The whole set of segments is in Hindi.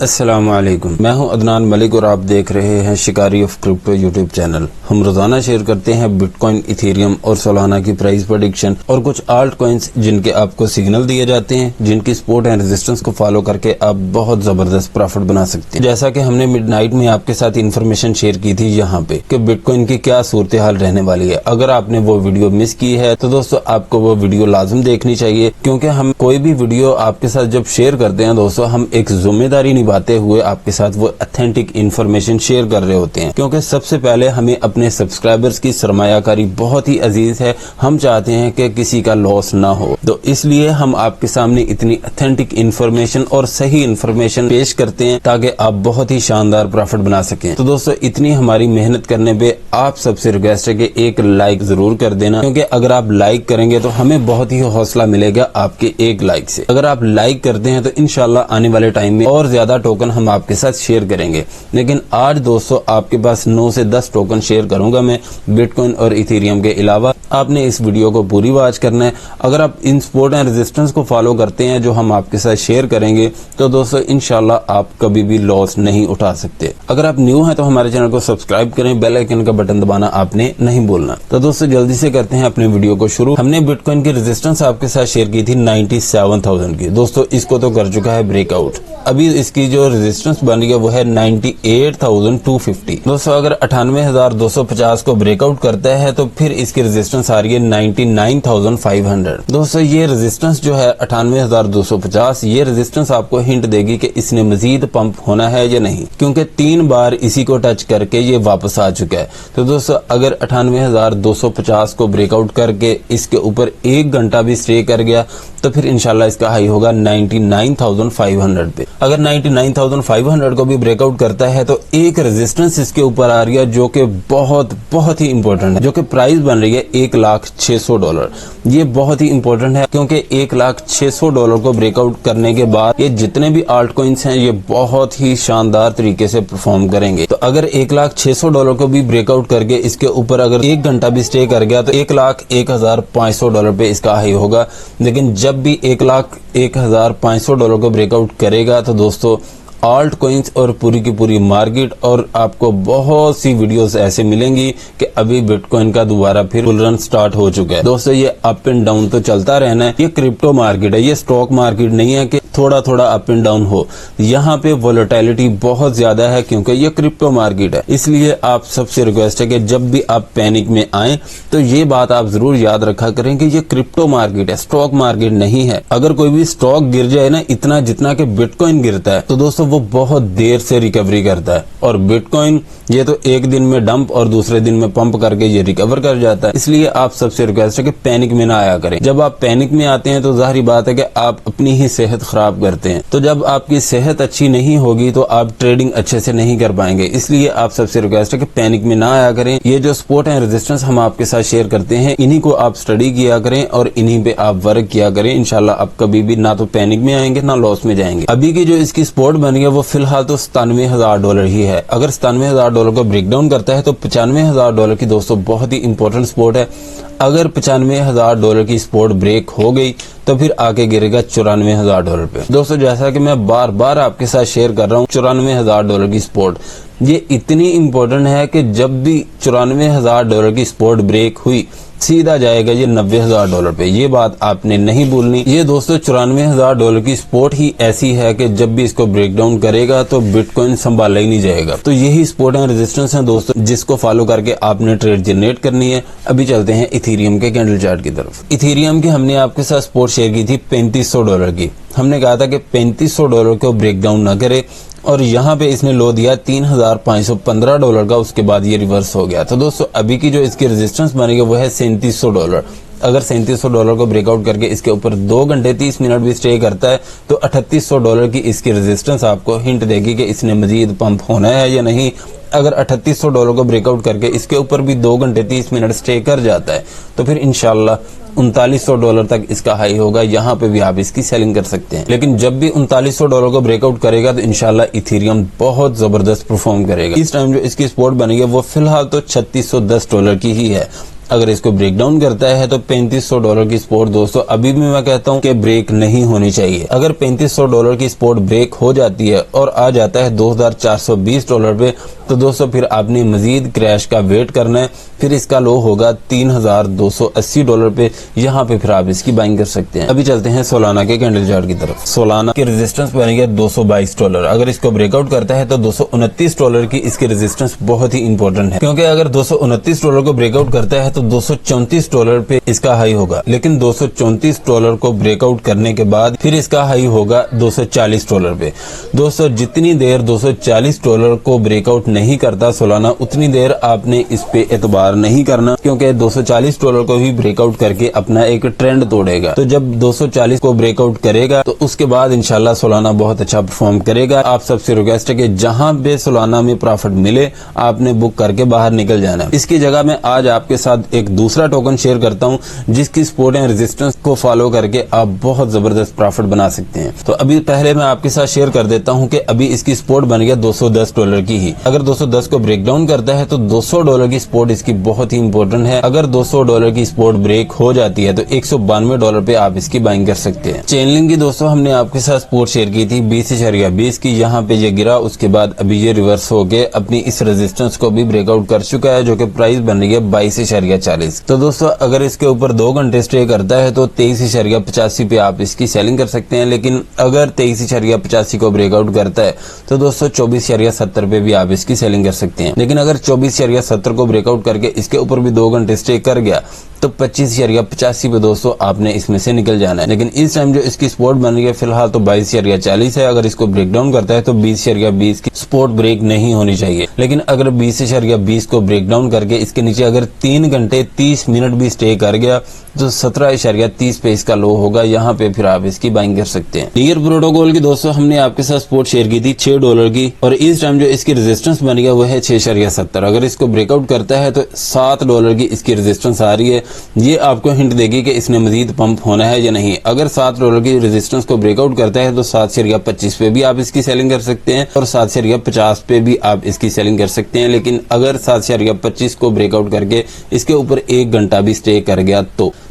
अस्सलामुअलैकुम, मैं हूं अदनान मलिक और आप देख रहे हैं शिकारी ऑफ क्रिप्टो यूट्यूब चैनल। हम रोजाना शेयर करते हैं बिटकॉइन, इथेरियम और सोलाना की प्राइस प्रेडिक्शन और कुछ आल्ट कॉइन्स जिनके आपको सिग्नल दिए जाते हैं, जिनकी सपोर्ट एंड रेजिस्टेंस को फॉलो करके आप बहुत जबरदस्त प्रॉफिट बना सकते हैं। जैसा कि हमने मिडनाइट में आपके साथ इन्फॉर्मेशन शेयर की थी यहाँ पे कि बिटकॉइन की क्या सूरत हाल रहने वाली है। अगर आपने वो वीडियो मिस की है तो दोस्तों आपको वो वीडियो लाजिम देखनी चाहिए, क्योंकि हम कोई भी वीडियो आपके साथ जब शेयर करते हैं दोस्तों, हम एक जिम्मेदारी निभाते हुए आपके साथ वो ऑथेंटिक इन्फॉर्मेशन शेयर कर रहे होते हैं। क्योंकि सबसे पहले हमें अपने सब्सक्राइबर्स की सरमायाकारी बहुत ही अजीज है, हम चाहते हैं कि किसी का लॉस ना हो, तो इसलिए हम आपके सामने इतनी ऑथेंटिक इन्फॉर्मेशन और सही इन्फॉर्मेशन पेश करते हैं ताकि आप बहुत ही शानदार प्रॉफिट बना सकें। तो दोस्तों इतनी हमारी मेहनत करने पे आप सबसे रिक्वेस्ट है कि एक लाइक जरूर कर देना, क्योंकि अगर आप लाइक करेंगे तो हमें बहुत ही हौसला मिलेगा आपके एक लाइक से। अगर आप लाइक करते हैं तो इंशाल्लाह आने वाले टाइम में और ज्यादा टोकन हम आपके साथ शेयर करेंगे। लेकिन आज दोस्तों आपके पास 9 से 10 टोकन शेयर करूंगा मैं बिटकॉइन और इथेरियम के अलावा। आपने इस वीडियो को पूरी वॉच करना है। अगर आप इन सपोर्ट एंड रेजिस्टेंस को फॉलो करते हैं जो हम आपके साथ शेयर करेंगे, तो दोस्तों इंशाल्लाह आप कभी भी लॉस नहीं उठा सकते। अगर आप न्यू हैं तो हमारे चैनल को सब्सक्राइब करें, बेल आइकन का बटन दबाना आपने नहीं भूलना। तो दोस्तों जल्दी से करते हैं अपने वीडियो को शुरू। हमने बिटकॉइन की रेजिस्टेंस आपके साथ शेयर की थी 97,000 की। दोस्तों इसको तो कर चुका है ब्रेकआउट। अभी इसकी जो रेजिस्टेंस बन रही है वो है 98,250। दोस्तों अगर 98,250 को ब्रेकआउट करता है तो फिर इसकी रेजिस्टेंस आ रही है 99,500। दोस्तों ये रेजिस्टेंस जो है 98,250, ये रेजिस्टेंस आपको हिंट देगी कि इसने मजीद पंप होना है या नहीं, क्योंकि 3 बार इसी को टच करके ये वापस आ चुका है। तो दोस्तों अगर 98,250 को ब्रेकआउट करके इसके ऊपर 1 घंटा भी स्टे कर गया तो फिर इंशाल्लाह इसका हाई होगा 99,500 पे। अगर 99,500 को भी ब्रेकआउट करता है तो एक रेजिस्टेंस इसके ऊपर आ रही है जो कि बहुत ही इंपॉर्टेंट है, जो कि प्राइस बन रही है $1,600। ये बहुत ही इंपॉर्टेंट है क्योंकि $1,600 को ब्रेकआउट करने के बाद ये जितने भी आल्ट कॉइन्स हैं ये बहुत ही शानदार तरीके से परफॉर्म करेंगे। तो अगर $1,600 को भी ब्रेकआउट करके इसके ऊपर अगर 1 घंटा भी स्टे कर गया तो $1,01,500 पे इसका हाई होगा। लेकिन जब भी $1,01,500 को ब्रेकआउट करेगा तो दोस्तों आल्ट कॉइन्स और पूरी की पूरी मार्केट और आपको बहुत सी वीडियोस ऐसे मिलेंगी कि अभी बिटकॉइन का दोबारा फिर बुल रन स्टार्ट हो चुका है। दोस्तों ये अप एंड डाउन तो चलता रहना है। ये क्रिप्टो मार्केट है, ये स्टॉक मार्केट नहीं है कि थोड़ा थोड़ा अप एंड डाउन हो। यहाँ पे वोलेटिलिटी बहुत ज्यादा है क्योंकि ये क्रिप्टो मार्केट है। इसलिए आप सबसे रिक्वेस्ट है कि जब भी आप पैनिक में आए तो ये बात आप जरूर याद रखा करें कि ये क्रिप्टो मार्केट है, स्टॉक मार्केट नहीं है। अगर कोई भी स्टॉक गिर जाए ना इतना जितना कि बिटकॉइन गिरता है तो दोस्तों वो बहुत देर से रिकवरी करता है, और बिटकॉइन ये तो एक दिन में डंप और दूसरे दिन में पंप करके ये रिकवर कर जाता है। इसलिए आप सबसे रिक्वेस्ट है कि पैनिक में ना आया करें। जब आप पैनिक में आते हैं तो जाहिर बात है कि आप अपनी ही सेहत खराब करते हैं। तो जब आपकी सेहत अच्छी नहीं होगी तो आप ट्रेडिंग अच्छे से नहीं कर पाएंगे। इसलिए आप सबसे रिक्वेस्ट है कि पैनिक में ना आया करें। ये जो सपोर्ट एंड रेजिस्टेंस हम आपके साथ शेयर करते हैं इन्हीं को आप स्टडी किया करें और इन्हीं पे आप वर्क किया करें। इंशाल्लाह आप कभी भी ना तो पैनिक में आएंगे ना लॉस में जाएंगे। अभी की जो इसकी सपोर्ट बनी है वो फिलहाल तो $97,000 ही है। अगर $97,000 को ब्रेक डाउन करता है तो $95,000 की दोस्तों बहुत ही इंपॉर्टेंट सपोर्ट है। अगर $95,000 की सपोर्ट ब्रेक हो गई तो फिर आगे गिरेगा $94,000 पे। दोस्तों जैसा कि मैं बार बार आपके साथ शेयर कर रहा हूँ, $94,000 की सपोर्ट ये इतनी इंपॉर्टेंट है कि जब भी $94,000 की सपोर्ट ब्रेक हुई सीधा जाएगा ये $90,000 पे। ये बात आपने नहीं भूलनी। ये दोस्तों $94,000 की सपोर्ट ही ऐसी है कि जब भी इसको ब्रेक डाउन करेगा तो बिटकॉइन संभाला ही नहीं जाएगा। तो यही सपोर्ट एंड रेजिस्टेंस है दोस्तों जिसको फॉलो करके आपने ट्रेड जनरेट करनी है। अभी चलते हैं इथेरियम के कैंडल चार्ट की तरफ। इथेरियम की हमने आपके साथ सपोर्ट शेयर की थी $3500 की। हमने कहा था कि $3500 को ब्रेक डाउन न करे, और यहाँ पे इसने लो दिया $3,515 का। उसके बाद ये रिवर्स हो गया। तो दोस्तों अभी की जो इसकी रेजिस्टेंस बनेगी वो है $3700। अगर $3700 को ब्रेकआउट करके इसके ऊपर 2 घंटे 30 मिनट भी स्टे करता है तो $3800 की इसकी रेजिस्टेंस आपको हिंट देगी कि इसने मजीद पंप होना है या नहीं। अगर $3800 को ब्रेकआउट करके इसके ऊपर भी 2 घंटे 30 मिनट स्टे कर जाता है तो फिर इंशाल्लाह $3900 तक इसका हाई होगा। यहाँ पे भी आप इसकी सेलिंग कर सकते हैं। लेकिन जब भी $3900 को ब्रेकआउट करेगा तो इंशाल्लाह इथेरियम बहुत जबरदस्त परफॉर्म करेगा। इस टाइम जो इसकी सपोर्ट बनेगी वो फिलहाल तो $3610 की ही है। अगर इसको ब्रेक डाउन करता है तो $3500 की सपोर्ट दोस्तों अभी भी मैं कहता हूँ कि ब्रेक नहीं होनी चाहिए। अगर $3500 की सपोर्ट ब्रेक हो जाती है और आ जाता है $2420 पे, तो दोस्तों फिर आपने मजीद क्रैश का वेट करना है। फिर इसका लो होगा $3280 पे, यहाँ पे फिर आप इसकी बाइंग कर सकते हैं। अभी चलते हैं सोलाना के कैंडल चार्ट की तरफ। सोलाना की रेजिस्टेंस बनेगी $222। अगर इसको ब्रेकआउट करता है तो $229 की इसकी रेजिस्टेंस बहुत ही इंपॉर्टेंट है, क्योंकि अगर $229 को ब्रेकआउट करता है तो $234 पे इसका हाई होगा। लेकिन $234 को ब्रेकआउट करने के बाद फिर इसका हाई होगा $240 पे। दोस्तों जितनी देर $240 को ब्रेकआउट नहीं करता सोलाना, उतनी देर आपने इस पे एतबार नहीं करना, क्योंकि $240 को भी ब्रेकआउट करके अपना एक ट्रेंड तोड़ेगा। तो जब 240 को ब्रेकआउट करेगा तो उसके बाद इंशाल्लाह सोलाना बहुत अच्छा परफॉर्म करेगा। आप सबसे रिक्वेस्ट है कि जहां पे सोलाना में प्रॉफिट मिले आपने बुक करके बाहर निकल जाना है। इसकी जगह मैं आज आपके साथ एक दूसरा टोकन शेयर करता हूं, जिसकी सपोर्ट एंड रेजिस्टेंस को फॉलो करके आप बहुत जबरदस्त प्रॉफिट बना सकते हैं। तो अभी पहले मैं आपके साथ शेयर कर देता हूं कि अभी इसकी सपोर्ट बन गया $210 की ही। अगर 210 को ब्रेक डाउन करता है तो $200 की सपोर्ट इसकी बहुत ही इंपॉर्टेंट है। अगर $200 की सपोर्ट ब्रेक हो जाती है तो $192 पे आप इसकी बाइंग कर सकते हैं। चैनलिंग की दोस्तों हमने आपके साथ सपोर्ट शेयर की थी 20.20 की, यहाँ पे ये गिरा, उसके बाद अभी ये रिवर्स हो गए अपनी इस रेजिस्टेंस को भी ब्रेकआउट कर चुका है, जो कि प्राइस बन रही है 22.40। तो दोस्तों अगर इसके ऊपर 2 घंटे स्टे करता है तो 23.85 पे आप इसकी सेलिंग कर सकते हैं। लेकिन अगर 23.85 को ब्रेकआउट करता है तो दोस्तों 24.70 पे भी आप इसकी सेलिंग कर सकते हैं। लेकिन अगर 24.70 को ब्रेकआउट करके इसके ऊपर भी 2 घंटे स्टे कर गया तो 25.85 पे दोस्तों आपने इसमें से निकल जाना है। लेकिन इस टाइम जो इसकी सपोर्ट बन रही है फिलहाल तो 22.40 है। अगर इसको ब्रेक डाउन करता है तो 20.20 की सपोर्ट ब्रेक नहीं होनी चाहिए। लेकिन अगर 20.20 को ब्रेक डाउन करके इसके नीचे अगर 3 घंटे 30 मिनट भी स्टे कर गया तो 17.30 पे इसका लो होगा, यहाँ पे फिर आप इसकी बाइंग कर सकते हैं। टीयर प्रोटोकॉल की दोस्तों हमने आपके साथ सपोर्ट शेयर की थी $6 की, और इस टाइम जो इसकी रेजिस्टेंस बन गया वो है 6.70। अगर इसको ब्रेकआउट करता है तो $7 की इसकी रेजिस्टेंस आ रही है। ये आपको हिंट देगी कि इसने मजीद पंप होना है या नहीं। अगर $7 की रेजिस्टेंस को ब्रेकआउट करता है तो 7.25 पे भी आप इसकी सेलिंग कर सकते हैं और 7.50 पे भी आप इसकी सेलिंग कर सकते हैं। लेकिन अगर 7.25 को ब्रेकआउट करके इसके ऊपर 1 घंटा भी स्टे कर गया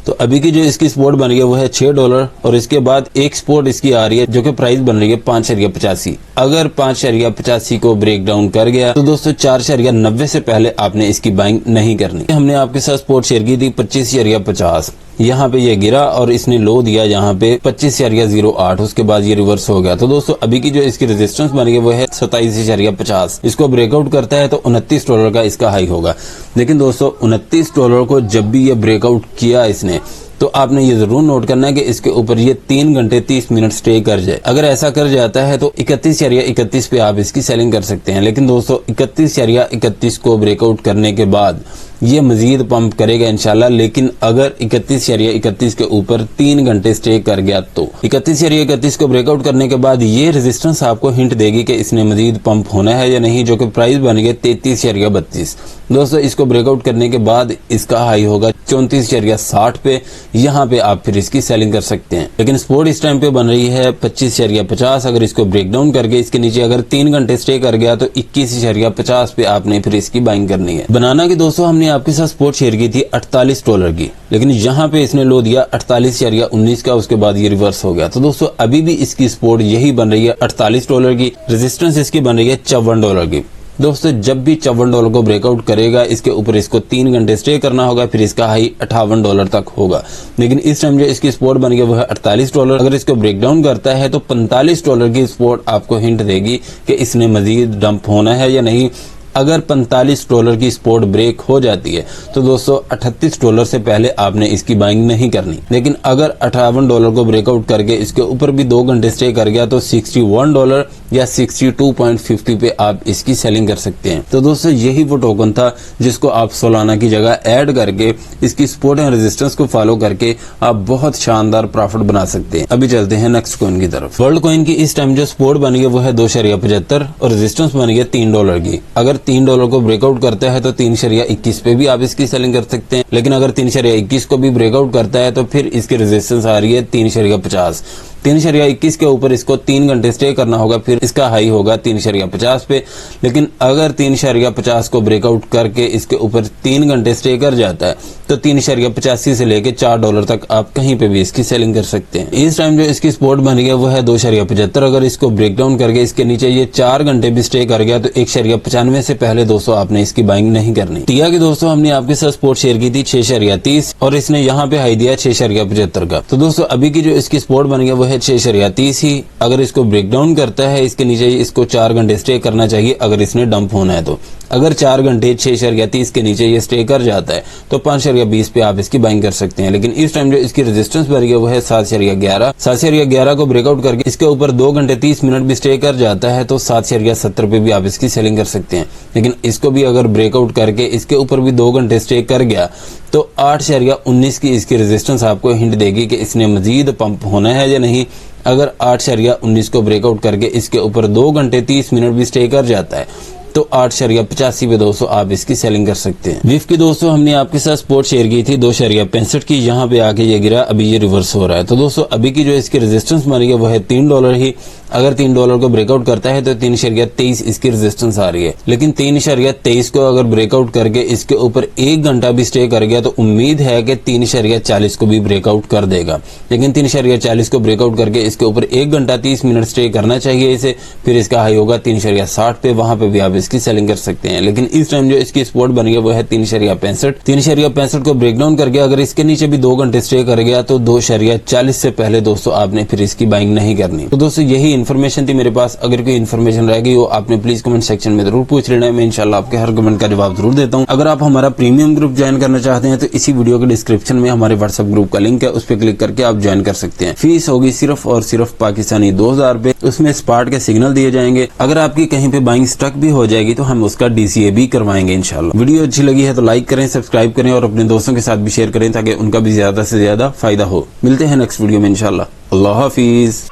तो अभी की जो इसकी सपोर्ट बन रही है वो है $6, और इसके बाद एक सपोर्ट इसकी आ रही है जो कि प्राइस बन रही है 5.85। अगर 5.85 को ब्रेक डाउन कर गया तो दोस्तों 4.90 से पहले आपने इसकी बाइंग नहीं करनी। हमने आपके साथ सपोर्ट शेयर की थी 25.50। यहाँ पे ये गिरा और इसने लो दिया यहाँ पे 25.08, उसके बाद ये रिवर्स हो गया। तो दोस्तों अभी की जो इसकी रेजिस्टेंस बन गई वो है 27.50। इसको ब्रेकआउट करता है तो $29 का इसका हाई होगा। लेकिन दोस्तों $29 को जब भी ये ब्रेकआउट किया इसने तो आपने ये जरूर नोट करना है कि इसके ऊपर ये 3 घंटे 30 मिनट स्टे कर जाए। अगर ऐसा कर जाता है तो 31.31 पे आप इसकी सेलिंग कर सकते हैं। लेकिन दोस्तों 31.31 को ब्रेकआउट करने के बाद ये मजीद पंप करेगा इंशाल्लाह। लेकिन अगर 31.31 के ऊपर 3 घंटे स्टे कर गया तो 31.31 को ब्रेकआउट करने के बाद ये रेजिस्टेंस आपको हिंट देगी कि इसने मजीद पंप होना है या नहीं, जो कि प्राइस बन गया 33.32। दोस्तों इसको ब्रेकआउट करने के बाद इसका हाई होगा 34.60 पे, यहाँ पे आप फिर इसकी सेलिंग कर सकते हैं। लेकिन सपोर्ट इस टाइम पे बन रही है 25.50। अगर इसको ब्रेक डाउन करके इसके नीचे अगर 3 घंटे स्टे कर गया तो 21.50 पे आपने फिर इसकी बाइंग करनी है। बनाना की दोस्तों हमने आपके साथ सपोर्ट शेयर की थी $48 की, लेकिन यहाँ पे इसने लो दिया 48.19 का, उसके बाद ये रिवर्स हो गया। तो दोस्तों अभी भी इसकी सपोर्ट यही बन रही है $48 की, रेजिस्टेंस इसकी बन रही है $54 की। दोस्तों जब भी $54 को ब्रेकआउट करेगा इसके ऊपर इसको 3 घंटे स्टे करना होगा, फिर इसका हाई $58 तक होगा। लेकिन इस टाइम जो इसकी सपोर्ट बन गई वो है $48। अगर इसको ब्रेक डाउन करता है तो $45 की सपोर्ट आपको हिंट देगी कि इसने मजीद डंप होना है या नहीं। अगर $45 की सपोर्ट ब्रेक हो जाती है तो दोस्तों $38 से पहले आपने इसकी बाइंग नहीं करनी। लेकिन अगर $58 को ब्रेकआउट करके इसके ऊपर भी 2 घंटे स्टे कर गया तो $61 या 62.50 पे आप इसकी सेलिंग कर सकते हैं। तो दोस्तों यही वो टोकन था जिसको आप सोलाना की जगह ऐड करके इसकी सपोर्ट एंड रेजिस्टेंस को फॉलो करके आप बहुत शानदार प्रॉफिट बना सकते हैं। अभी चलते हैं नेक्स्ट कॉइन की तरफ। वर्ल्ड कॉइन की इस टाइम जो सपोर्ट बन गई वो है 2.75 और रेजिस्टेंस बन गई $3 की। अगर $3 को ब्रेकआउट करता है तो 3.21 पे भी आप इसकी सेलिंग कर सकते हैं। लेकिन अगर 3.21 को भी ब्रेकआउट करता है तो फिर इसकी रेजिस्टेंस आ रही है 3.50। 3.21 के ऊपर इसको 3 घंटे स्टे करना होगा, फिर इसका हाई होगा 3.50 पे। लेकिन अगर 3.50 को ब्रेकआउट करके इसके ऊपर 3 घंटे स्टे कर जाता है तो 3.85 से लेके $4 तक आप कहीं पे भी इसकी सेलिंग कर सकते हैं। इस टाइम जो इसकी सपोर्ट बन गया वो है 2.75। अगर इसको ब्रेक डाउन करके इसके नीचे ये 4 घंटे भी स्टे कर गया तो 1.95 से पहले दोस्तों आपने इसकी बाइंग नहीं करनी। टिया की दोस्तों हमने आपके साथ सपोर्ट शेयर की थी 6.30 और इसने यहाँ पे हाई दिया 6.75 का। तो दोस्तों अभी की जो इसकी सपोर्ट बन गया वो है 6.30 ही। अगर इसको ब्रेक डाउन करता है इसके नीचे इसको 4 घंटे स्टे करना चाहिए अगर इसने डंप होना है तो। अगर 4 घंटे 6.30 के नीचे ये स्टे कर जाता है तो 5.20 पे आप इसकी बाइंग कर सकते हैं। लेकिन इस टाइम जो इसकी रेजिस्टेंस बन गया वो है 7.11। 7.11 को ब्रेकआउट करके इसके ऊपर 2 घंटे 30 मिनट भी स्टे कर जाता है तो 7.70 पे भी आप इसकी सेलिंग कर सकते हैं। लेकिन इसको भी अगर ब्रेकआउट करके इसके ऊपर भी 2 घंटे स्टे कर गया तो 8.19 की इसकी रेजिस्टेंस आपको हिंट देगी कि इसने मजीद पंप होना है या नहीं। अगर 8.19 को ब्रेकआउट करके इसके ऊपर 2 घंटे 30 मिनट भी स्टे कर जाता है तो 8.85 पे दोस्तों आप इसकी सेलिंग कर सकते हैं। विफ की दोस्तों हमने आपके साथ सपोर्ट शेयर की थी 2.65 की, यहाँ पे आके ये गिरा, अभी ये रिवर्स हो रहा है। तो दोस्तों अभी की जो इसकी रेजिस्टेंस बनी है वो है $3 ही। अगर $3 को ब्रेकआउट करता है तो 3.23 इसकी रेजिस्टेंस आ रही है। लेकिन 3.23 को अगर ब्रेकआउट करके इसके ऊपर 1 घंटा भी स्टे कर गया तो उम्मीद है कि 3.40 को भी ब्रेकआउट कर देगा। लेकिन 3.40 को ब्रेकआउट करके इसके ऊपर 1 घंटा 30 मिनट स्टे करना चाहिए इसे, फिर इसका हाई होगा 3.60 पे, वहां पे भी आप इसकी सेलिंग कर सकते हैं। लेकिन इस टाइम जो इसकी सपोर्ट बन गया वो है 3.65। 3.65 को ब्रेक डाउन करके अगर इसके नीचे भी 2 घंटे स्टे कर गया तो 2.40 से पहले दोस्तों आपने फिर इसकी बाइंग नहीं करनी। तो दोस्तों यही इन्फॉर्मेशन थी मेरे पास। अगर कोई इन्फॉर्मेशन रह गई हो आपने प्लीज कमेंट सेक्शन में जरूर पूछ लेना है, मैं इंशाल्लाह आपके हर कमेंट का जवाब जरूर देता हूं। अगर आप हमारा प्रीमियम ग्रुप ज्वाइन करना चाहते हैं तो इसी वीडियो के डिस्क्रिप्शन में हमारे व्हाट्सएप ग्रुप का लिंक है, उस पर क्लिक करके आप ज्वाइन कर सकते हैं। फीस होगी सिर्फ और सिर्फ पाकिस्तानी 2000 रुपए, उसमें स्पार्ट के सिग्नल दिए जाएंगे। अगर आपकी कहीं पे बाइंग स्टक भी हो जाएगी तो हम उसका DCA भी करवाएंगे इंशाल्लाह। वीडियो अच्छी लगी है तो लाइक करें, सब्सक्राइब करें और अपने दोस्तों के साथ भी शेयर करें ताकि उनका भी ज्यादा से ज्यादा फायदा हो। मिलते हैं नेक्स्ट वीडियो में इंशाल्लाह। अल्लाह हाफिज।